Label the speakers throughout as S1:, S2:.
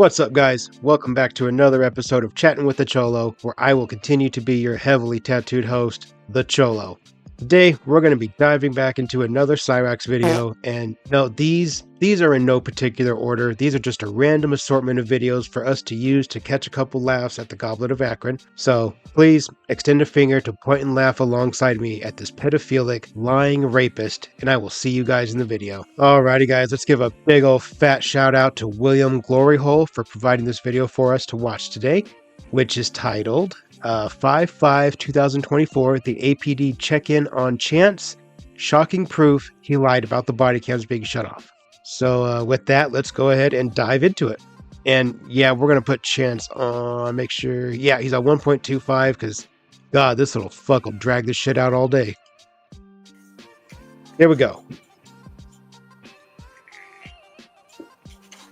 S1: What's up, guys? Welcome back to another episode of Chatting with the Cholo, where I will continue to be your heavily tattooed host, the Cholo. Today, we're going to be diving back into another Cyraxx video, and no, these are in no particular order. These are just a random assortment of videos for us to use to catch a couple laughs at the Goblin of Akron. So please extend a finger to point and laugh alongside me at this pedophilic, lying rapist, and I will see you guys in the video. Alrighty guys, let's give a big old fat shout out to William Gloryhole for providing this video for us to watch today, which is titled 5/5/2024, the APD check-in on Chance. Shocking proof he lied about the body cams being shut off. So with that, let's go ahead and dive into it. And yeah, we're going to put Chance on, make sure, yeah, he's at 1.25 because, God, this little fuck will drag this shit out all day. Here we go.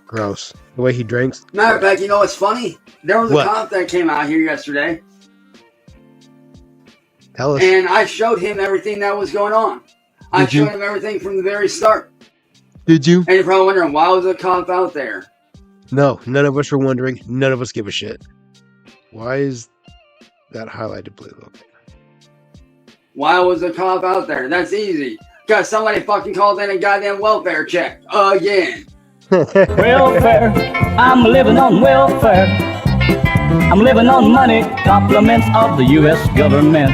S1: Gross. The way he drinks.
S2: Matter of fact, you know what's funny? There was a cop that came out here yesterday.
S1: Tell us.
S2: And I showed him everything that was going on. I showed him everything from the very start.
S1: Did you?
S2: And you're probably wondering, why was the cop out there?
S1: No, none of us are wondering. None of us give a shit. Why is that highlighted blue? Okay.
S2: Why was the cop out there? That's easy. Because somebody fucking called in a goddamn welfare check. Again.
S3: Welfare, I'm living on welfare. I'm living on money, compliments of the U.S. government.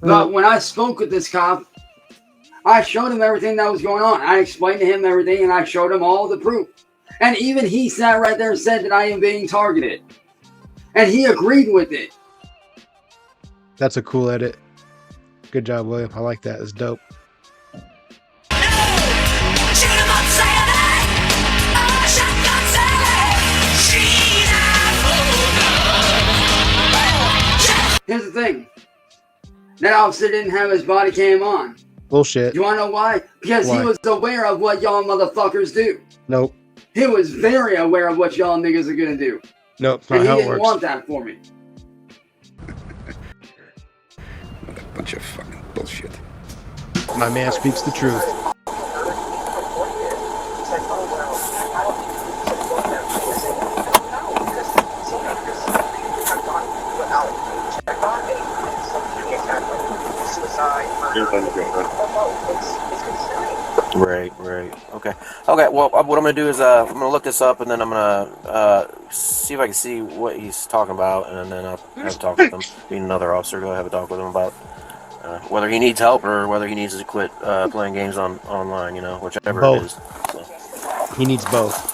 S2: But when I spoke with this cop, I showed him everything that was going on. I explained to him everything, and I showed him all the proof. And even he sat right there and said that I am being targeted. And he agreed with it.
S1: That's a cool edit. Good job, William. I like that. It's dope.
S2: Here's the thing. That officer didn't have his body cam on.
S1: Bullshit.
S2: You want to know why? Because he was aware of what y'all motherfuckers do.
S1: Nope.
S2: He was very aware of what y'all niggas are going to do.
S1: Nope, it's not
S2: and
S1: how
S2: he
S1: it
S2: didn't
S1: works.
S2: want that for me.
S4: What a bunch of fucking bullshit.
S1: My man speaks the truth.
S5: Right. Okay. Well, what I'm gonna do is I'm gonna look this up, and then I'm gonna see if I can see what he's talking about, and then I'll have a talk with him. Being another officer, go have a talk with him about whether he needs help or whether he needs to quit playing games online. You know, whichever
S1: both.
S5: It is. So.
S1: He needs both.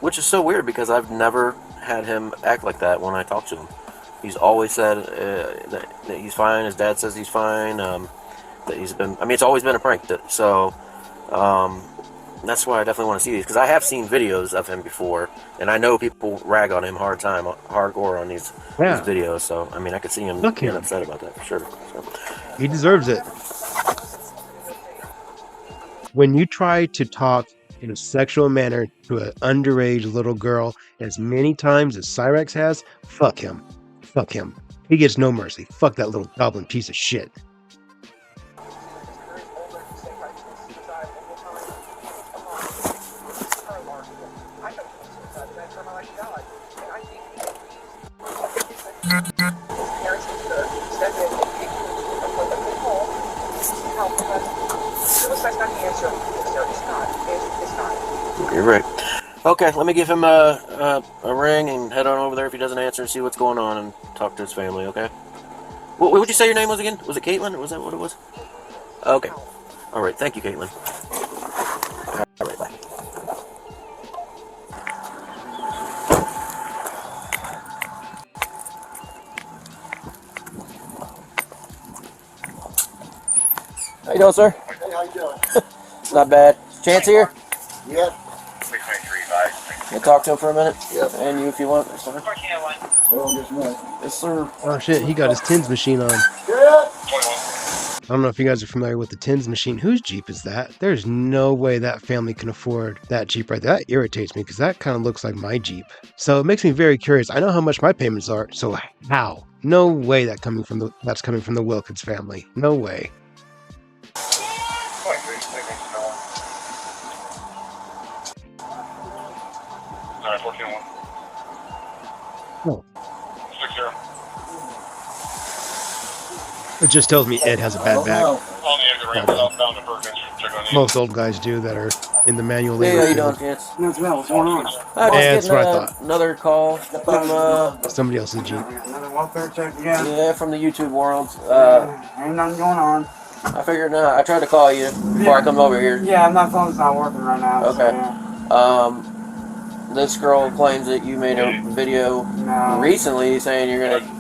S5: Which is so weird because I've never had him act like that when I talk to him. He's always said that he's fine. His dad says he's fine. That he's been. I mean, it's always been a prank. So that's why I definitely want to see these because I have seen videos of him before, and I know people rag on him hardcore on these videos. So I mean, I could see him getting upset about that for sure. So.
S1: He deserves it. When you try to talk in a sexual manner to an underage little girl as many times as Cyraxx has, fuck him. Fuck him. He gets no mercy. Fuck that little goblin piece of shit.
S5: You're right. Okay, let me give him a ring and head on over there if he doesn't answer and see what's going on and talk to his family, okay? What would you say your name was again? Was it Caitlin or was that what it was? Okay. All right, thank you, Caitlin. All right, bye. How you doing, sir?
S6: Hey, how you doing?
S5: Not bad. Chance here?
S6: Yep.
S5: Can I talk to him for a minute?
S6: Yep.
S5: And you if you want. That's fine.
S6: Hold on just a minute.
S5: Yes, sir.
S1: Oh shit, he got his tins machine on.
S6: Yeah.
S1: I don't know if you guys are familiar with the Tins machine. Whose Jeep is that? There's no way that family can afford that Jeep right there. That irritates me because that kind of looks like my Jeep. So it makes me very curious. I know how much my payments are, so how? No way that's coming from the Wilkins family. No way.
S6: Sorry, 14-1.
S1: Oh.
S6: 6-0.
S1: It just tells me Ed has a bad back.
S6: On the exit ramp, southbound to Perkins. Check on you.
S1: Most old guys do that are in the manual
S5: Hey,
S1: labor
S5: how you doing,
S1: field.
S5: kids?
S2: What's going on?
S5: I
S1: Yeah,
S5: was
S1: that's what I
S5: getting
S1: thought.
S5: another call from
S1: Somebody else's Jeep.
S2: Another welfare check again.
S5: yeah, from the YouTube world.
S2: Ain't nothing going on.
S5: I figured I tried to call you before I come over here.
S2: Yeah, my phone's not working right now.
S5: Okay.
S2: So,
S5: This girl claims that you made a video
S2: no.
S5: recently saying you're gonna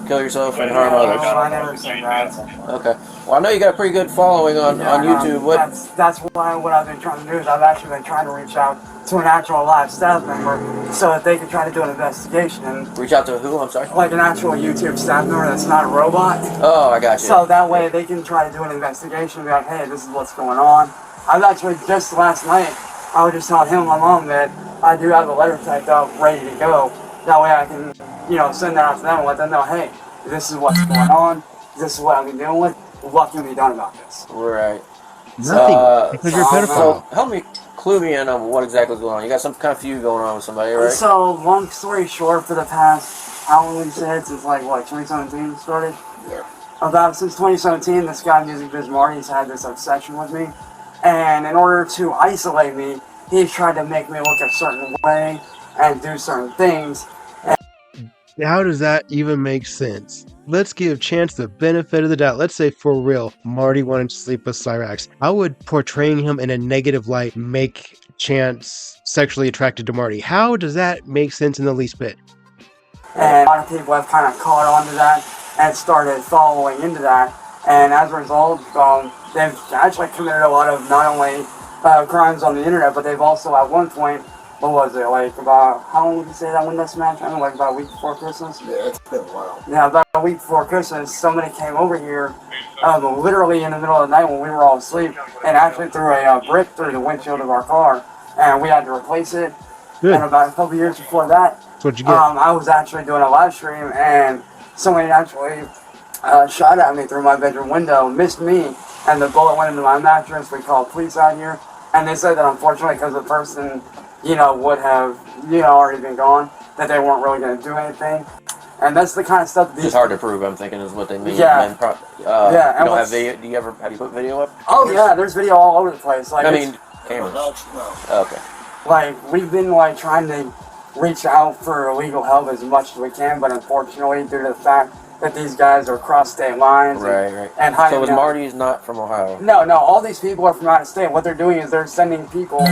S5: kill yourself and harm others.
S2: I never said that.
S5: Okay. Well, I know you got a pretty good following on YouTube. What?
S2: That's why what I've been trying to do is I've actually been trying to reach out to an actual live staff member so that they can try to do an investigation and
S5: Reach out to who? I'm sorry.
S2: like an actual YouTube staff member that's not a robot.
S5: Oh, I got you.
S2: So that way they can try to do an investigation and be like, hey, this is what's going on. I've actually just last night I was just telling him and my mom that I do have a letter typed up ready to go. That way I can, send that out to them and let them know, hey, this is what's going on. This is what I've been dealing with. What can be done about this?
S5: Right.
S1: Nothing. Because you're a pedophile.
S5: So help me, clue me in on what exactly is going on. You got some kind of feud going on with somebody, right?
S2: So, long story short, for the past, how long would you say it? Since 2017 started?
S6: Yeah.
S2: About since 2017, this guy, Music Biz Marty's had this obsession with me. And in order to isolate me, he's tried to make me look a certain way and do certain things.
S1: How does that even make sense? Let's give Chance the benefit of the doubt. Let's say for real, Marty wanted to sleep with Cyraxx. How would portraying him in a negative light make Chance sexually attracted to Marty? How does that make sense in the least bit?
S2: And a lot of people have kind of caught on to that and started following into that. And as a result, they've actually committed a lot of not only crimes on the internet, but they've also at one point, what was it, about, how long would you say that window smash? I don't know, about a week before Christmas?
S6: Yeah, it's been a while.
S2: Yeah, about a week before Christmas, somebody came over here, literally in the middle of the night when we were all asleep, and actually threw a brick through the windshield of our car, and we had to replace it.
S1: Good.
S2: And about a couple years before that,
S1: That's what you get.
S2: I was actually doing a live stream, and somebody actually shot at me through my bedroom window, missed me, and the bullet went into my mattress. We called police out here, and they said that unfortunately, because the person, would have, already been gone, that they weren't really going to do anything. And that's the kind of stuff that these...
S5: It's hard to prove, I'm thinking, is what they mean.
S2: Yeah.
S5: And
S2: Yeah, and
S5: you don't have
S2: what's-
S5: video, have you put video up?
S2: Oh, yeah, there's video all over the place.
S5: Cameras.
S6: No.
S5: Okay.
S2: We've been, trying to reach out for legal help as much as we can, but unfortunately, due to the fact that these guys are cross state lines
S5: Right.
S2: and hiding
S5: So
S2: out-
S5: Marty's not from Ohio?
S2: No, all these people are from out of state. What they're doing is they're sending people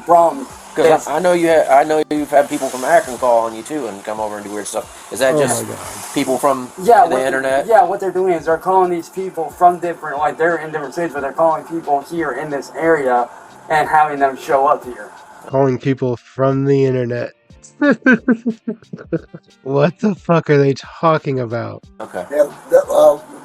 S2: from...
S5: Because I know you've had people from Akron call on you too and come over and do weird stuff. Is that just
S1: my God.
S5: people from
S2: what
S5: the internet?
S2: What they're doing is they're calling these people from different, they're in different states, but they're calling people here in this area and having them show up here.
S1: Calling people from the internet. What the fuck are they talking about?
S5: Okay.
S6: Yeah,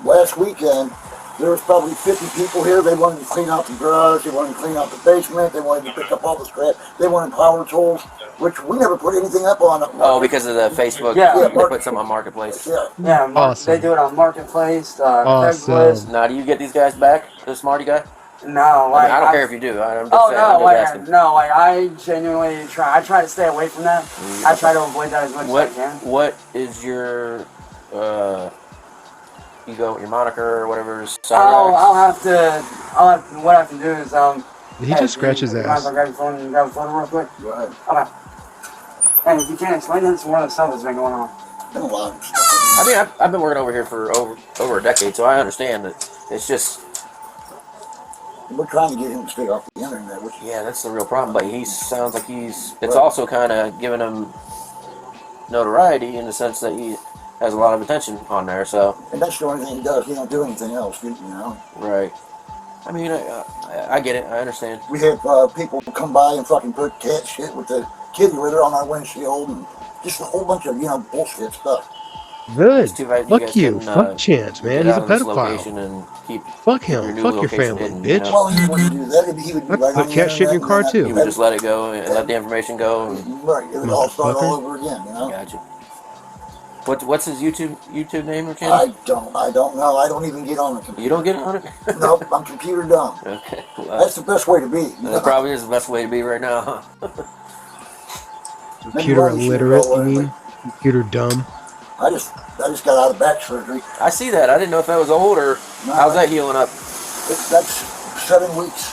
S6: last weekend, there was probably 50 people here. They wanted to clean out the garage. They wanted to clean out the basement. They wanted to pick up all the scrap. They wanted power tools, which we never put anything up on.
S5: Oh, because of the Facebook?
S2: Yeah.
S5: They put something on Marketplace?
S6: Yeah.
S2: Yeah,
S1: Awesome.
S2: They do it on Marketplace,
S1: Awesome.
S2: Craigslist.
S5: Now, do you get these guys back, the Smarty guy?
S2: No,
S5: I don't care if you do. I'm just saying.
S2: no,
S5: I'm just asking.
S2: I genuinely try. I try to stay away from that. I try to avoid that as much as I can.
S5: What is your you go with your moniker or whatever?
S2: I'll have to. What I have to do is
S1: Did he just scratch his ass?
S2: Grab your phone and grab a photo real quick.
S6: Go ahead.
S2: Okay. And if you can't explain it, it's one of the stuff that's been going on.
S6: Been a lot of stuff.
S5: I mean, I've been working over here for over a decade, so I understand that it's just.
S6: We're trying to get him to stay off the internet. Which,
S5: Yeah, that's the real problem. But he sounds like it's also kind of giving him notoriety in the sense that he has a lot of attention on there. So.
S6: and that's the only thing he does. He don't do anything else, you know.
S5: Right. I mean, I get it. I understand.
S6: We have people come by and fucking put cat shit with the kitty litter on our windshield and just a whole bunch of, bullshit stuff.
S1: Good.
S5: It's too bad
S1: Fuck you.
S5: guys
S1: Fuck Chance, man.
S5: get
S1: He's
S5: out
S1: a
S5: of this location
S1: pedophile.
S5: and keep
S1: Fuck
S5: your
S1: him.
S5: new
S1: Fuck your
S5: location
S1: family,
S5: hidden,
S1: bitch.
S6: Well, he wouldn't do that. He would be
S1: I'd
S6: right
S1: put
S6: on the
S1: cat shit in
S6: internet.
S1: your car,
S6: and then
S1: too.
S5: You would just let it go and let the information go. And...
S6: Right, it would all start all
S1: Motherfucker.
S6: over again, you know?
S5: Gotcha. What's his YouTube name or
S6: I
S5: channel?
S6: don't know. I don't even get on the computer.
S5: You don't get on it?
S6: Nope, I'm computer dumb.
S5: Okay.
S6: That's the best way to be.
S5: That probably is the best way to be right now, huh?
S1: Computer illiterate, you mean? Computer dumb.
S6: I just got out of back surgery.
S5: I see that. I didn't know if that was old or
S6: No,
S5: how's that healing up?
S6: That's 7 weeks.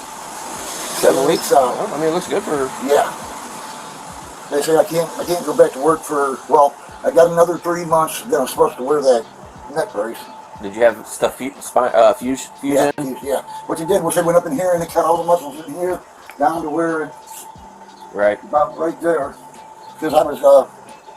S5: 7 weeks
S6: out.
S5: Well, I mean, it looks good for.
S6: Yeah. They say I can't go back to work for, well, I got another 3 months, then I'm supposed to wear that neck brace.
S5: Did you have stuff fusion?
S6: Yeah, yeah. What they did was they went up in here and they cut all the muscles in here down to where it's
S5: Right.
S6: about right there. Because I was,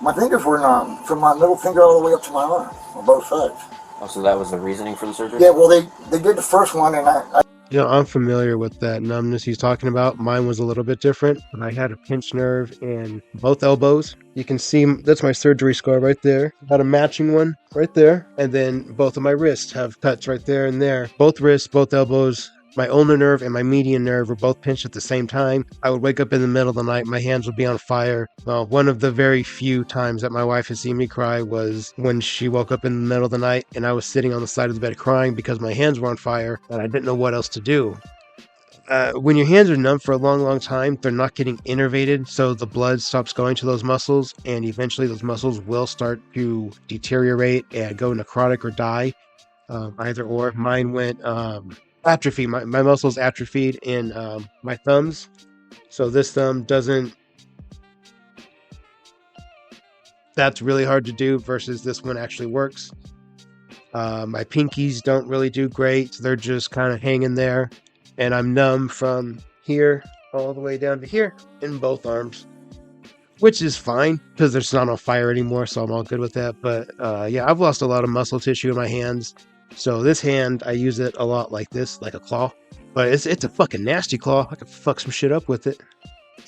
S6: my fingers were numb from my middle finger all the way up to my arm on both sides.
S5: Oh, so that was the reasoning for the surgery?
S6: Yeah, well, they did the first one and I
S1: You know, I'm familiar with that numbness he's talking about. Mine was a little bit different. I had a pinched nerve in both elbows. You can see that's my surgery scar right there. Got a matching one right there. And then both of my wrists have cuts right there and there. Both wrists, both elbows. My ulnar nerve and my median nerve were both pinched at the same time. I would wake up in the middle of the night, my hands would be on fire. Well, one of the very few times that my wife has seen me cry was when she woke up in the middle of the night and I was sitting on the side of the bed crying because my hands were on fire and I didn't know what else to do. When your hands are numb for a long time, they're not getting innervated, so the blood stops going to those muscles, and eventually those muscles will start to deteriorate and go necrotic or die. Either or. Mine went atrophy. My muscles atrophied in my thumbs, so this thumb doesn't. That's really hard to do versus this one actually works. My pinkies don't really do great. They're just kind of hanging there. And I'm numb from here all the way down to here in both arms, which is fine because it's not on fire anymore, so I'm all good with that. But yeah, I've lost a lot of muscle tissue in my hands. So this hand, I use it a lot like this, like a claw. But it's a fucking nasty claw. I could fuck some shit up with it.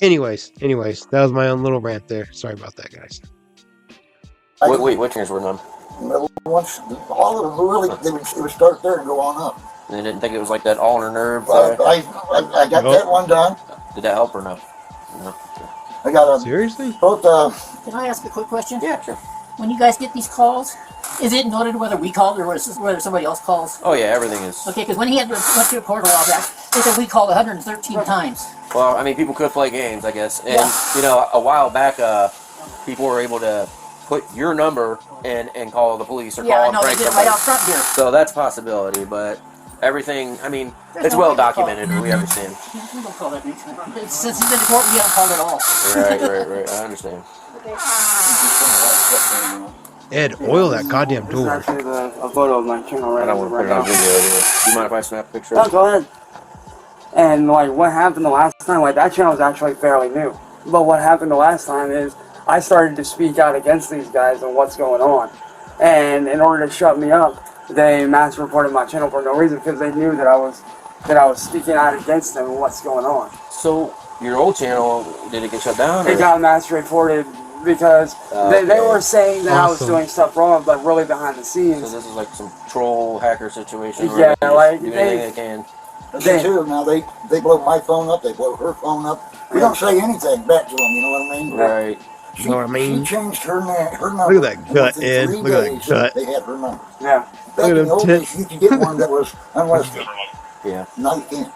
S1: Anyways, that was my own little rant there. Sorry about that, guys.
S5: Wait, which fingers were numb?
S6: middle ones, all of them really, it would start there and go on up.
S5: They didn't think it was like that ulnar nerve.
S6: I got that one done.
S5: Did that help or no? No.
S6: I got a
S1: Seriously?
S6: both.
S7: Can I ask a quick question?
S5: Yeah, sure.
S7: When you guys get these calls, is it noted whether we called or whether somebody else calls?
S5: Oh yeah, everything is.
S7: Okay, because when he went to a court a while back, they said we called 113 times.
S5: Well, I mean, people could play games, I guess. And,
S7: Yeah.
S5: you know, a while back, people were able to put your number and call the police or
S7: Yeah, I
S5: call
S7: know,
S5: and
S7: they
S5: prank
S7: did it right
S5: somebody.
S7: out front here.
S5: So that's a possibility, but everything, I mean,
S7: There's
S5: it's
S7: no
S5: well
S7: way to call.
S5: documented. We understand.
S7: We don't call that since he's been to court, we haven't called at all.
S5: Right. I understand.
S1: Ed, oil that goddamn
S2: This is
S1: door.
S2: actually a photo of my channel right
S5: I don't want to put it on
S2: now.
S5: video anyway. Do you mind if I snap a picture?
S2: Oh, go ahead. And like what happened the last time, like that channel is actually fairly new. But what happened the last time is I started to speak out against these guys and what's going on. And in order to shut me up, they mass reported my channel for no reason because they knew that I was speaking out against them and what's going on.
S5: So, your old channel, did it get shut down?
S2: It got mass reported because they were saying that I was
S1: Awesome.
S2: doing stuff wrong, but really behind the
S5: So
S2: scenes.
S5: this is like some troll hacker situation.
S2: Yeah,
S5: where they just
S2: like,
S5: do
S2: they-
S5: anything they can.
S6: They too. Now they blow my phone up. They blow her phone up. We don't say anything back to them. You know what I mean?
S5: Right.
S1: You know what I mean?
S6: She changed her number.
S1: Look at that gut,
S6: And within
S1: Ed.
S6: 3
S1: Look at that
S6: days,
S1: gut.
S6: They had her number.
S2: Yeah.
S6: Back
S1: Look at
S6: in
S1: them
S6: the old days,
S1: tits.
S6: you could get one that was unlisted.
S5: Yeah.
S6: Now you can't.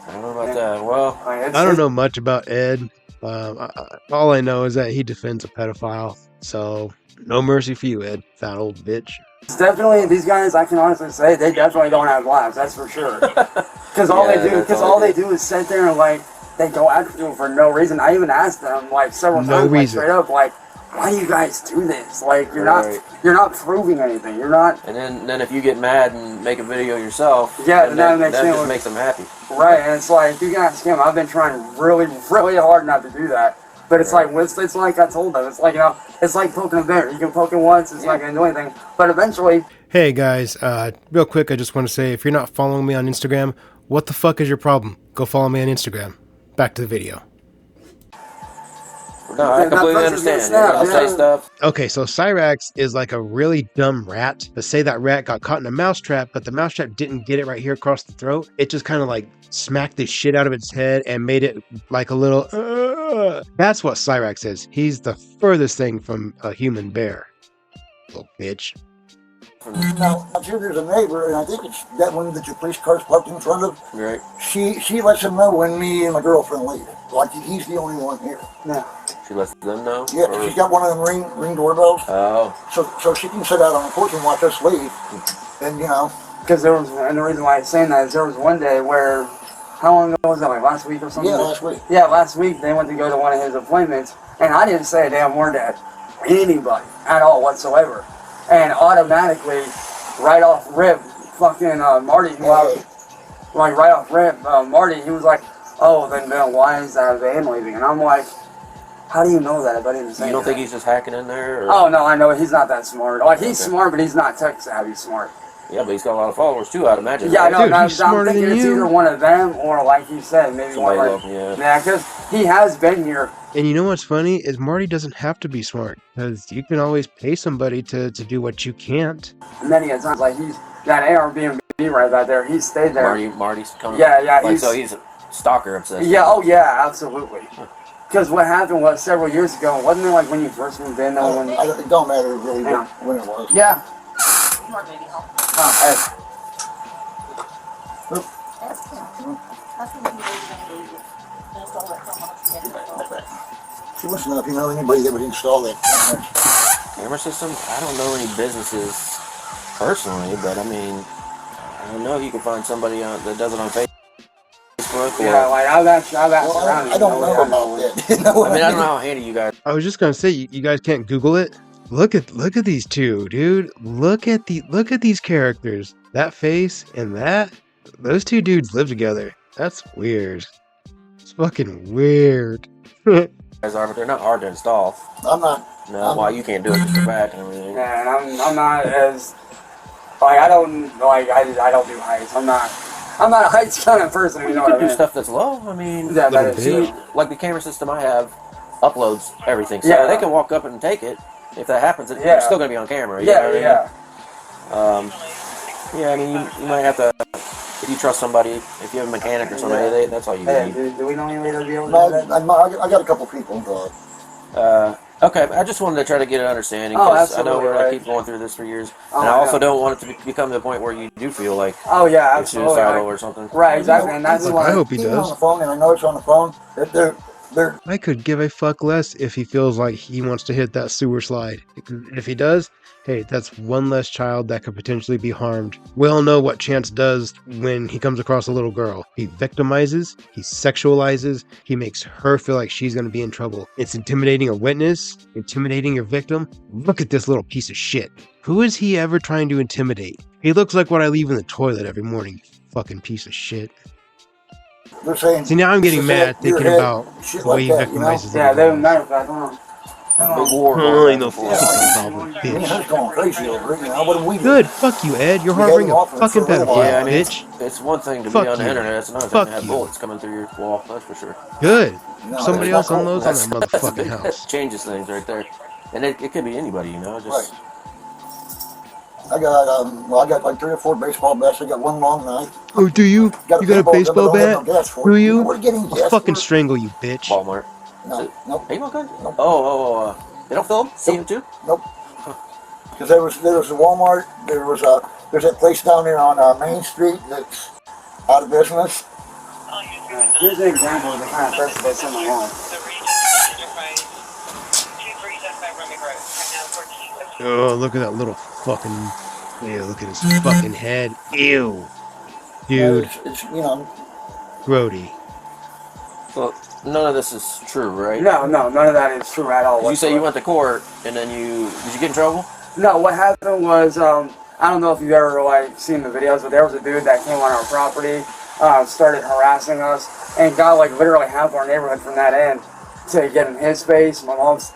S5: I don't know about that. Well,
S2: Like,
S1: I don't know much about Ed. All I know is that he defends a pedophile. So, no mercy for you, Ed, fat old bitch.
S2: It's definitely, these guys, I can honestly say, they definitely don't have lives, that's for sure. Because all
S5: Yeah,
S2: they do,
S5: that's
S2: because
S5: all
S2: all
S5: they
S2: they do is sit there and like, they go after you for no reason. I even asked them like several
S1: No
S2: times, like,
S1: reason.
S2: straight up, like, why do you guys do this? Like, you're
S5: Right.
S2: not proving anything. You're not
S5: and then if you get mad and make a video yourself,
S2: Yeah,
S5: then
S2: that
S5: that
S2: makes me
S5: just
S2: look-
S5: makes them happy.
S2: right. And it's like, you can ask him. I've been trying really, really hard not to do that. But it's
S5: Right.
S2: like, it's like I told them. It's like, you know, it's like poking a bear. You can poke it once, it's not going to do anything. But eventually,
S1: Hey guys, real quick, I just want to say if you're not following me on Instagram, what the fuck is your problem? Go follow me on Instagram. Back to the video.
S5: No, I
S2: That
S5: completely
S2: person's gonna
S5: understand.
S2: snap,
S5: I'll say
S2: yeah.
S5: stuff.
S1: Okay, so Cyraxx is like a really dumb rat. But say that rat got caught in a mousetrap, but the mousetrap didn't get it right here across the throat. It just kind of like smacked the shit out of its head and made it like a little. That's what Cyraxx is. He's the furthest thing from a human bear. Little bitch.
S6: Now, I'm sure there's a neighbor, and I think it's that one that your police car's parked in front of.
S5: Right.
S6: She lets him know when me and my girlfriend leave. Like he's the only one here.
S2: Yeah.
S5: She lets them know?
S6: Yeah,
S5: Or-
S6: she's got one of them ring doorbells.
S5: Oh.
S6: So she can sit out on the porch and watch us leave. And you know.
S2: Because there was, and the reason why I'm saying that is there was one day where, how long ago was that? Like last week or something?
S6: Yeah, last week.
S2: Yeah, last week they went to go to one of his appointments, and I didn't say a damn word to anybody at all whatsoever. And automatically, right off rip, fucking Marty, like right off rip, Marty, he was like, oh, then why is that van leaving? And I'm like, how do you know that? But I didn't say
S5: You don't
S2: that.
S5: think he's just hacking in there? Or?
S2: Oh, no, I know he's not that smart. Like, he's
S5: Okay.
S2: smart, but he's not tech savvy smart.
S5: Yeah, but he's got a lot of followers too, I'd imagine.
S2: Yeah, I
S5: right?
S2: know.
S1: Dude,
S2: I'm
S1: he's smarter
S2: thinking
S1: than
S2: it's
S1: you.
S2: either one of them or, like you said, maybe
S5: Somebody
S2: one
S5: love
S2: like...
S5: him,
S2: Yeah, because he has been here.
S1: And you know what's funny is Marty doesn't have to be smart because you can always pay somebody to do what you can't.
S2: Many a times, like he's that Airbnb right back there. He stayed there.
S5: Marty's coming.
S2: Yeah, yeah.
S5: Like, so he's a stalker obsessed.
S2: Yeah. Oh, yeah. Absolutely. Because what happened was several years ago, wasn't it like when you first moved in?
S6: It don't matter really
S2: Yeah.
S6: when it was.
S2: Yeah.
S7: More baby help.
S2: Oh, hey.
S7: That's him. That's what he was going to do. Just all that come up together.
S6: She wants to know if you know anybody that would install that
S5: Camera system? I don't know any businesses personally, but I mean, I don't know if you can find somebody that does it on Facebook. Or,
S2: Yeah, like I've asked
S6: Well,
S2: around.
S6: I don't know about that. You know what
S5: I mean, I don't know how handy you guys.
S1: I was just gonna say you guys can't Google it. Look at these two, dude. Look at these characters. That face and those two dudes live together. That's weird. It's fucking weird.
S5: Guys are, but they're not hard to install.
S6: I'm not.
S5: No, why you can't do it? Just go back and everything.
S2: Yeah, and I'm not as like I don't do heights. I'm not a heights kind of person. You know what I
S5: Do
S2: mean?
S5: stuff that's low. I mean,
S2: Yeah,
S1: Little
S2: but
S1: bit.
S5: like the camera system I have uploads everything, so
S2: Yeah.
S5: they can walk up and take it. If that happens,
S2: Yeah.
S5: it's still gonna be on camera. You know
S2: yeah,
S5: what I mean?
S2: yeah.
S5: Yeah, I mean, you might have to, if you trust somebody, if you have a mechanic or somebody, that's all you
S2: Hey,
S5: need.
S2: do we know anybody that'd be able to do that?
S6: I got a couple people involved.
S5: Okay, I just wanted to try to get an understanding,
S2: Oh,
S5: because I know
S2: absolutely,
S5: we're going
S2: right.
S5: to keep going through this for years,
S2: Oh,
S5: and I also
S2: yeah.
S5: don't want it to become to the point where you do feel like
S2: Oh yeah,
S5: you're
S2: absolutely.
S5: suicidal
S2: Right,
S5: or something.
S2: right, exactly, and that's
S1: Look,
S2: why.
S1: I hope he
S6: Even on
S1: does.
S6: the phone, and I know it's on the phone. They're
S1: I could give a fuck less if he feels like he wants to hit that sewer slide. If he does, hey, that's one less child that could potentially be harmed. We all know what Chance does when he comes across a little girl. He victimizes, he sexualizes, he makes her feel like she's going to be in trouble. It's intimidating a witness, intimidating your victim. Look at this little piece of shit. Who is he ever trying to intimidate? He looks like what I leave in the toilet every morning, you fucking piece of shit.
S6: they're saying.
S1: See, now I'm getting
S6: your
S1: mad
S6: head,
S1: thinking
S6: your head,
S1: about
S6: shit
S1: the way
S6: like
S1: he
S6: that, you know?
S1: victimizes
S2: Yeah,
S1: little
S2: they
S1: girls.
S2: matter of fact, hold on.
S5: Big war
S1: Oh,
S5: going
S1: you know,
S5: back and forth.
S1: fucking problem,
S6: Me and
S1: bitch.
S6: her's going crazy over it. You know what do we do?
S1: Good, fuck you, Ed. You're
S6: We had
S1: harboring
S6: him
S1: a
S6: off for
S1: fucking
S6: a little
S1: pedophile,
S6: while.
S5: Yeah, I mean,
S1: bitch.
S5: it's one thing to
S1: Fuck
S5: be on the
S1: you.
S5: internet, it's another
S1: Fuck
S5: thing to have
S1: you.
S5: bullets coming through your wall, that's for sure.
S1: Good.
S6: No,
S1: Somebody
S6: that's
S1: else
S6: not
S1: unloads
S6: cool.
S1: on that
S5: That's a
S1: motherfucking
S5: big, that
S1: house.
S5: changes things right there. And it could be anybody, you know, just...
S6: Right. I got like 3 or 4 baseball bats. I got one long knife.
S1: Oh, do you?
S6: Got
S1: You got a
S6: paintball gun,
S1: baseball
S6: but I don't have
S1: bat?
S6: no gas for it.
S1: Do
S6: You know
S1: you?
S6: where to get any
S1: I'll
S6: gas
S1: fucking
S6: for it?
S1: strangle you, bitch.
S5: Walmart.
S6: No, nope,
S5: Paintball gun?
S6: Nope.
S5: Oh, they don't fill them? See them too?
S6: nope. Because there was a Walmart. There's that place down there on Main Street that's out of business.
S2: Here's an example of the kind of person that's in my home.
S1: Oh, look at that little fucking... Yeah, look at his fucking head. Ew. Dude,
S6: It's you know.
S1: Grody.
S5: So, none of this is true, right?
S2: No, none of that is true at all.
S5: You say you
S2: whatsoever.
S5: went to court, and then did you get in trouble?
S2: No, what happened was, I don't know if you've ever like seen the videos, but there was a dude that came on our property, started harassing us, and got like literally half our neighborhood from that end to get in his space. My mom's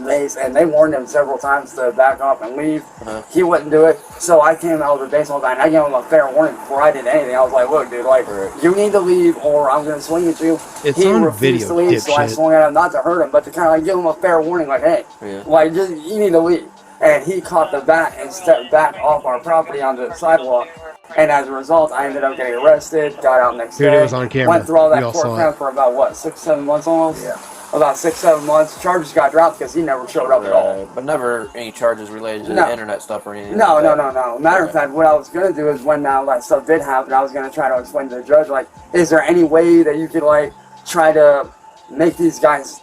S2: they warned him several times to back up and leave. He wouldn't do it, so I came out of the baseball bat and I gave him a fair warning before I did anything. I was like, look, dude, like, you need to leave or I'm going to swing at you.
S1: It's
S2: He
S1: on
S2: refused
S1: video,
S2: to leave, so I
S1: dipshit.
S2: swung at him, not to hurt him, but to kind of like give him a fair warning, like, hey, like, just, you need to leave. And he caught the bat and stepped back off our property onto the sidewalk. And as a result, I ended up getting arrested, got out next
S1: Dude,
S2: day.
S1: it was on camera.
S2: Went through all
S1: We
S2: that
S1: all
S2: court
S1: saw
S2: camp for about, what, 6-7 months almost?
S6: Yeah.
S2: About 6-7 months. Charges got dropped because he never showed up at all.
S5: But never any charges related to
S2: No.
S5: the internet stuff or anything.
S2: No,
S5: like
S2: no,
S5: that.
S2: no, no. Matter of fact, what I was going to do is when all that stuff did happen, I was going to try to explain to the judge, like, is there any way that you could, like, try to make these guys,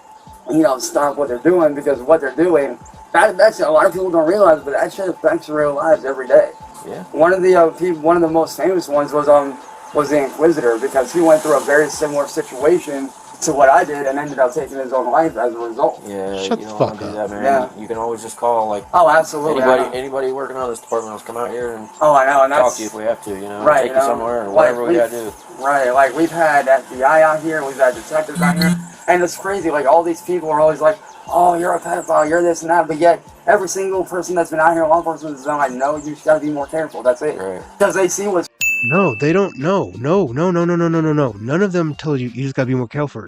S2: you know, stop what they're doing? Because what they're doing, that's a lot of people don't realize, but that shit affects real lives every day.
S5: Yeah.
S2: One of the most famous ones was the Inquisitor, because he went through a very similar situation to what I did and ended up taking his own life as a result.
S5: Yeah,
S1: Shut
S5: you
S1: the
S5: don't
S1: fuck
S5: want to do
S1: up.
S5: that, man.
S2: Yeah.
S5: You can always just call, like,
S2: Oh, absolutely.
S5: anybody working on this department will come out here and
S2: Oh, I know, and
S5: talk
S2: that's
S5: to you if we have to, you know,
S2: right,
S5: take
S2: you
S5: you
S2: know,
S5: somewhere or
S2: like,
S5: whatever we gotta do.
S2: Right, like we've had FBI out here, we've had detectives out here, and it's crazy. Like all these people are always like, "Oh, you're a pedophile, you're this and that," but yet every single person that's been out here, law enforcement is like, "No, you just gotta be more careful." That's it,
S5: Right.
S2: because they see what's
S1: No, they don't. No. None of them tell you just gotta be more careful.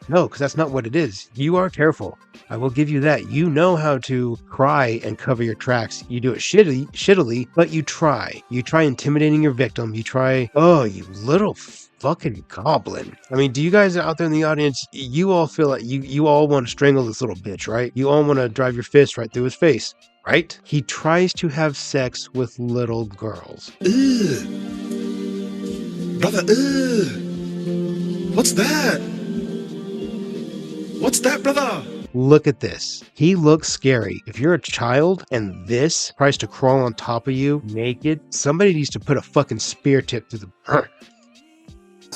S1: No, because that's not what it is. You are careful. I will give you that. You know how to cry and cover your tracks. You do it shittily, but you try. You try intimidating your victim. You try, oh, you little fucking goblin. I mean, do you guys out there in the audience, you all feel like you all want to strangle this little bitch, right? You all want to drive your fist right through his face, right? He tries to have sex with little girls.
S4: Ugh. Brother, ugh. What's that? What's that, brother?
S1: Look at this. He looks scary. If you're a child and this tries to crawl on top of you naked, somebody needs to put a fucking spear tip through the...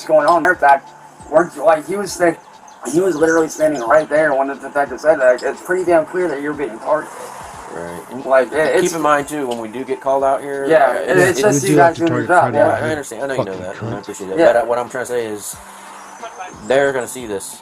S2: going on. In fact, like he was literally standing right there when the detective said that. It's pretty damn clear that you're being targeted.
S5: Right. And
S2: Like
S5: keep in mind too, when we do get called out here.
S2: Yeah, it's just
S1: we
S2: you
S1: do have
S2: guys
S1: to
S2: doing your
S1: target
S2: job.
S1: Friday
S5: Yeah,
S1: night.
S5: I understand. I know you know
S1: Fucking
S5: that. And I
S1: cunt.
S5: appreciate that.
S2: Yeah.
S5: But what I'm trying to say is, they're gonna see this.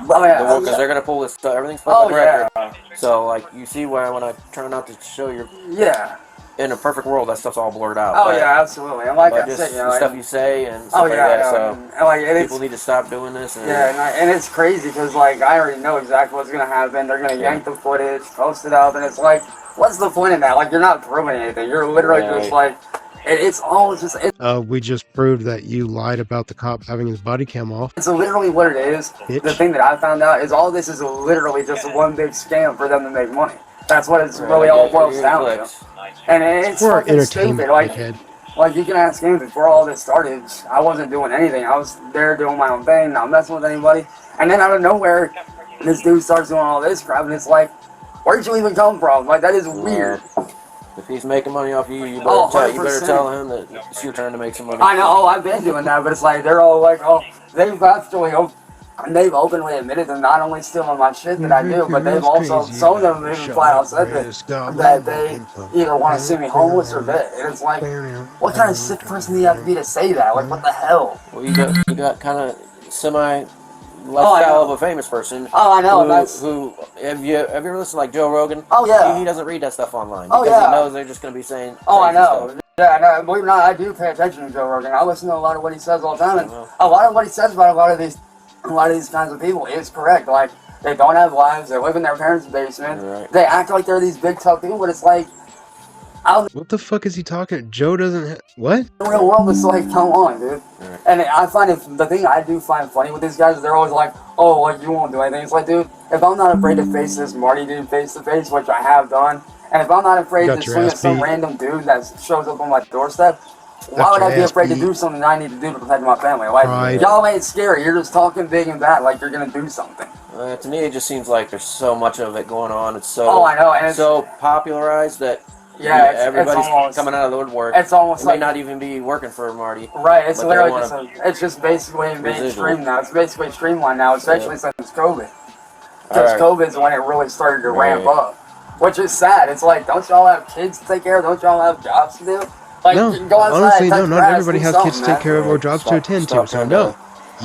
S2: Oh yeah.
S5: Because they're gonna pull this stuff. Everything's
S2: Oh
S5: public
S2: yeah.
S5: record. So like you see where when I try not to show your.
S2: Yeah.
S5: In a perfect world, that stuff's all blurred out.
S2: Oh
S5: but,
S2: yeah, absolutely. And like
S5: but
S2: I
S5: just
S2: said, you know,
S5: the
S2: like,
S5: stuff you say and stuff
S2: oh
S5: like
S2: yeah,
S5: that.
S2: yeah.
S5: So
S2: And like and
S5: people need to stop doing this. And,
S2: and it's crazy because like I already know exactly what's gonna happen. They're gonna yank the footage, post it up, and it's like, what's the point in that? Like you're not proving anything. You're literally just like, it's all just.
S1: We just proved that you lied about the cop having his body cam off.
S2: It's literally what it is.
S1: Bitch.
S2: The thing that I found out is all this is literally just one big scam for them to make money. That's what it's really all boils down to. And it's
S1: For
S2: fucking
S1: entertainment,
S2: stupid. Like,
S1: dickhead.
S2: like you can ask him before all this started, I wasn't doing anything. I was there doing my own thing, not messing with anybody. And then out of nowhere, this dude starts doing all this crap, and it's like, where'd you even come from? Like that is weird.
S5: If he's making money off you, you better,
S2: Oh,
S5: you better
S2: 100%.
S5: tell him that it's your turn to make some money.
S2: I know. Oh, I've been doing that, but it's like they're all like, oh, they've openly admitted to not only stealing my shit that I do, but they've also, some of them even flat out said that they either want to see me homeless or dead. And it's like, what kind of sick person do you have to be to say that? Like, what the hell?
S5: Well, you got kind of semi lifestyle of a famous person.
S2: Oh, I know.
S5: Who have you ever listened to like Joe Rogan?
S2: Oh yeah.
S5: He doesn't read that stuff online.
S2: Oh
S5: because
S2: yeah.
S5: He knows they're just going to be saying.
S2: Oh, I know.
S5: Stuff.
S2: Yeah, I know. Believe it or not, I do pay attention to Joe Rogan. I listen to a lot of what he says all the time, and a lot of what he says about a lot of these kinds of people is correct. Like, they don't have lives. They live in their parents' basement.
S5: Right.
S2: They act like they're these big tough people, but it's like,
S1: What the fuck is he talking? Joe doesn't what?
S2: the real world is like, come on, dude.
S5: Right.
S2: And I find the thing I do find funny with these guys is they're always like, oh, like, you won't do anything. It's like, dude, if I'm not afraid to face this Marty dude face to face, which I have done, and if I'm not afraid
S1: Got
S2: to
S1: your
S2: swing
S1: ass
S2: at some
S1: beat.
S2: random dude that shows up on my doorstep, why would
S1: your
S2: I be
S1: ass
S2: afraid to
S1: beat.
S2: do something that I need to do to protect my family? Like,
S1: Pride.
S2: y'all ain't scary. You're just talking big and bad like you're gonna do something.
S5: To me, it just seems like there's so much of it going on. It's so
S2: Oh, I know, and it's-
S5: so popularized that
S2: Yeah, it's
S5: everybody's
S2: almost,
S5: coming out of the woodwork.
S2: It's almost
S5: It may
S2: like
S5: not even be working for Marty.
S2: right. It's
S5: but they
S2: literally
S5: wanna-
S2: just it's just basically mainstream
S5: Residual.
S2: now. It's basically streamlined now, especially since COVID. Because
S5: Alright.
S2: COVID's when it really started to ramp
S5: Right.
S2: up, which is sad. It's like, don't y'all have kids to take care of? Don't y'all have jobs to do? Like,
S1: No,
S2: you can go outside,
S1: honestly,
S2: touch
S1: no, not
S2: grass,
S1: everybody
S2: do
S1: has kids to
S2: something,
S1: take care of or jobs to
S5: Stop-
S1: attend
S5: stop
S1: to, so
S5: trying
S1: no.
S5: to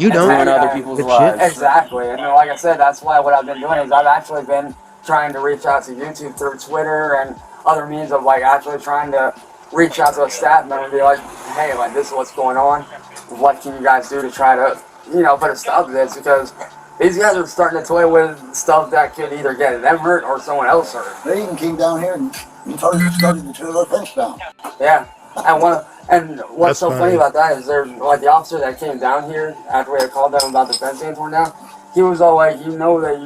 S1: You don't.
S5: ruin
S2: Exactly.
S5: other people's
S1: Good
S5: lives.
S1: shit.
S2: Exactly, and like I said, that's why what I've been doing is I've actually been trying to reach out to YouTube through Twitter and other means of like actually trying to reach out to a staff member and be like, hey, like this is what's going on. What can you guys do to try to, you know, put a stop to this? Because these guys are starting to toy with stuff that could either get them hurt or someone else hurt.
S6: They even came down here and started to tear the fence down.
S2: Yeah, and what's so funny about that is there, like the officer that came down here after we had called them about the fence being torn down, he was all like, you know that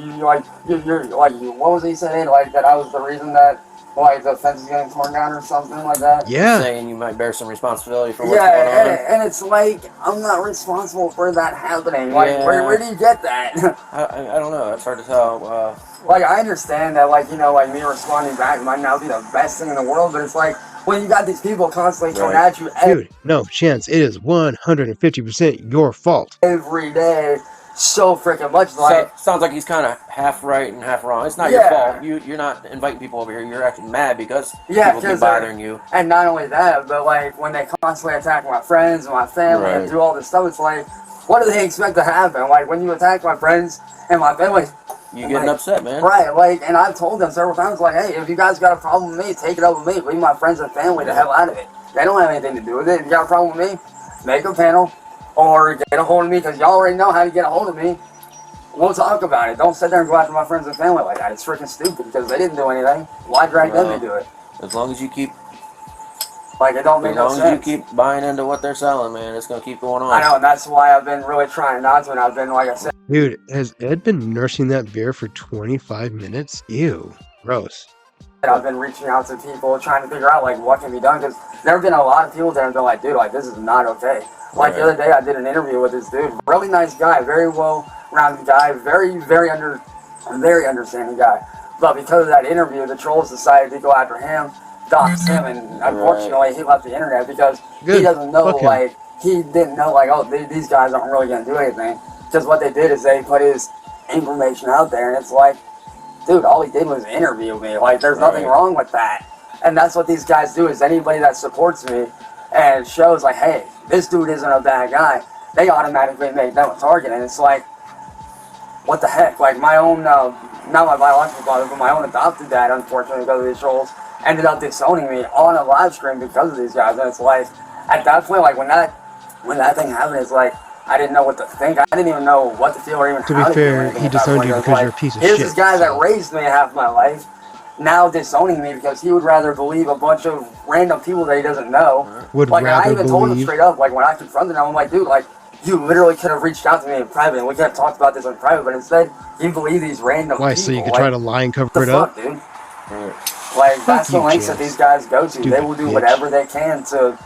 S2: you're like, what was he saying? Like that I was the reason that like the fence is getting torn down or something like that.
S1: Yeah.
S5: Saying you might bear some responsibility for what's going on.
S2: And it's like, I'm not responsible for that happening. Like, where do you get that?
S5: I don't know. It's hard to tell.
S2: Like, I understand that, like, you know, like me responding back might not be the best thing in the world, but it's like, when you got these people constantly coming at you
S1: Dude, no chance. It is 150% your fault.
S2: every day, so freaking much. Like,
S5: sounds like he's kind of half right and half wrong. It's not your fault. You're not inviting people over here. You're actually mad because people keep bothering you.
S2: And not only that, but like when they constantly attack my friends and my family and do all this stuff, it's like, what do they expect to happen? Like when you attack my friends and my family,
S5: you getting upset, man.
S2: Right, like, and I've told them several times, like, hey, if you guys got a problem with me, take it up with me. Leave my friends and family the hell out of it. They don't have anything to do with it. If you got a problem with me, make a panel or get a hold of me, because y'all already know how to get a hold of me. We'll talk about it. Don't sit there and go after my friends and family like that. It's freaking stupid because they didn't do anything. Why drag them to do it?
S5: As long as you keep...
S2: Like, it don't make no sense.
S5: As long as you keep buying into what they're selling, man, it's going to keep going on.
S2: I know, and that's why I've been really trying not to, and I've been, like I said...
S1: Dude, has Ed been nursing that beer for 25 minutes? Ew. Gross.
S2: I've been reaching out to people, trying to figure out, like, what can be done, because there have been a lot of people that have been like, dude, like, this is not okay. Like, the other day, I did an interview with this dude. Really nice guy, very well-rounded guy, very understanding guy. But because of that interview, the trolls decided to go after him, dox him, and unfortunately, he left the internet because he doesn't know, like, he didn't know, like, oh, these guys aren't really going to do anything. Because what they did is they put his information out there, and it's like, dude, all he did was interview me. Like, there's nothing wrong with that. And that's what these guys do, is anybody that supports me and shows, like, hey, this dude isn't a bad guy, they automatically make them a target. And it's like, what the heck? Like, my own, not my biological father, but my own adopted dad, unfortunately, because of these trolls, ended up disowning me on a live stream because of these guys. And it's like, at that point, like, when that thing happened, it's like, I didn't know what to think. I didn't even know what to feel or even how to feel. To be fair,
S1: he disowned you because you're a piece of shit.
S2: Here's this guy that raised me half my life, now disowning me because he would rather believe a bunch of random people that he doesn't know. Like, I even told him straight up, like, when I confronted him, I'm like, dude, like, you literally could have reached out to me in private, and we could have talked about this in private, but instead, you believe these random people.
S1: Why, so you could try to lie and cover it up?
S2: Dude? Like, that's the lengths that these guys go to. They will do whatever they can to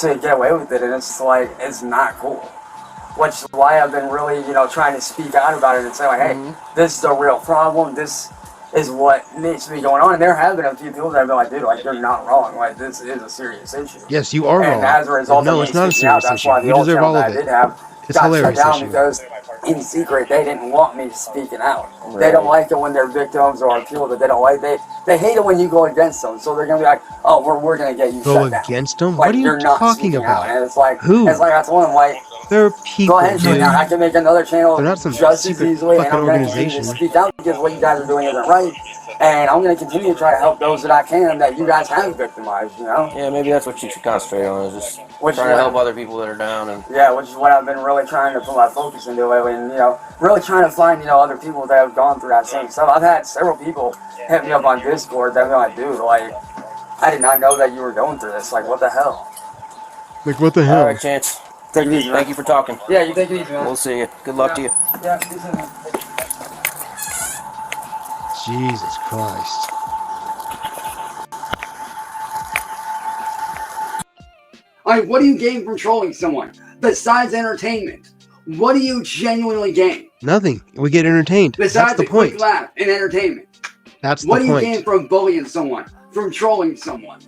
S2: get away with it, and it's like, it's not cool. Which is why I've been really, you know, trying to speak out about it and say, like, hey, this is a real problem. This is what needs to be going on. And there have been a few people that have been like, dude, like, you're not wrong. Like, this is a serious issue.
S1: Yes, you are wrong.
S2: And as a result,
S1: no, it's not a serious issue. You deserve all of it. It's hilarious issue.
S2: Because in secret, they didn't want me speaking out. They don't like it when they're victims or people that they don't like. They hate it when you go against them. So they're going to be like, oh, we're going to get you shut down.
S1: Go against them?
S2: Like,
S1: what are you talking about?
S2: And it's like,
S1: who?
S2: It's like I told them, like,
S1: there are people,
S2: go ahead and do it now. I can make another channel
S1: they're not some
S2: just as easily, and I'm going to continue to speak out because what you guys are doing isn't right. And I'm going to continue to try to help those that I can that you guys have victimized, you know?
S5: Yeah, maybe that's what you should concentrate on, is just trying to help other people that are down. And
S2: yeah, which is what I've been really trying to put my focus into lately, and, you know, really trying to find, you know, other people that have gone through that same stuff. I've had several people hit me up on Discord that have been like, dude, like, I did not know that you were going through this. Like, what the hell?
S1: Like, what the hell?
S5: All right, Chance.
S2: Take it easy,
S5: Thank you for talking.
S2: Yeah, you take it easy, man.
S5: We'll see you. Good luck to you.
S2: Yeah, see you soon, man.
S1: Jesus Christ.
S2: Alright, what do you gain from trolling someone? Besides entertainment, what do you genuinely gain?
S1: Nothing. We get entertained.
S2: Besides
S1: That's the
S2: a quick
S1: point.
S2: laugh and entertainment.
S1: That's the
S2: point.
S1: point.
S2: What do you gain from bullying someone? From trolling someone?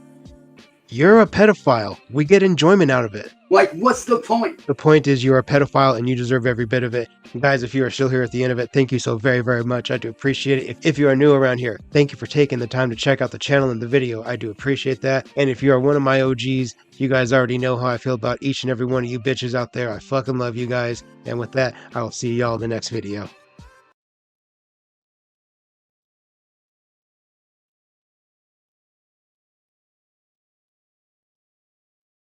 S1: You're a pedophile. We get enjoyment out of it.
S2: Like, what's the point?
S1: The point is you're a pedophile and you deserve every bit of it. And guys, if you are still here at the end of it, thank you so very, very much. I do appreciate it. If you are new around here, thank you for taking the time to check out the channel and the video. I do appreciate that. And if you are one of my OGs, you guys already know how I feel about each and every one of you bitches out there. I fucking love you guys. And with that, I will see y'all in the next video.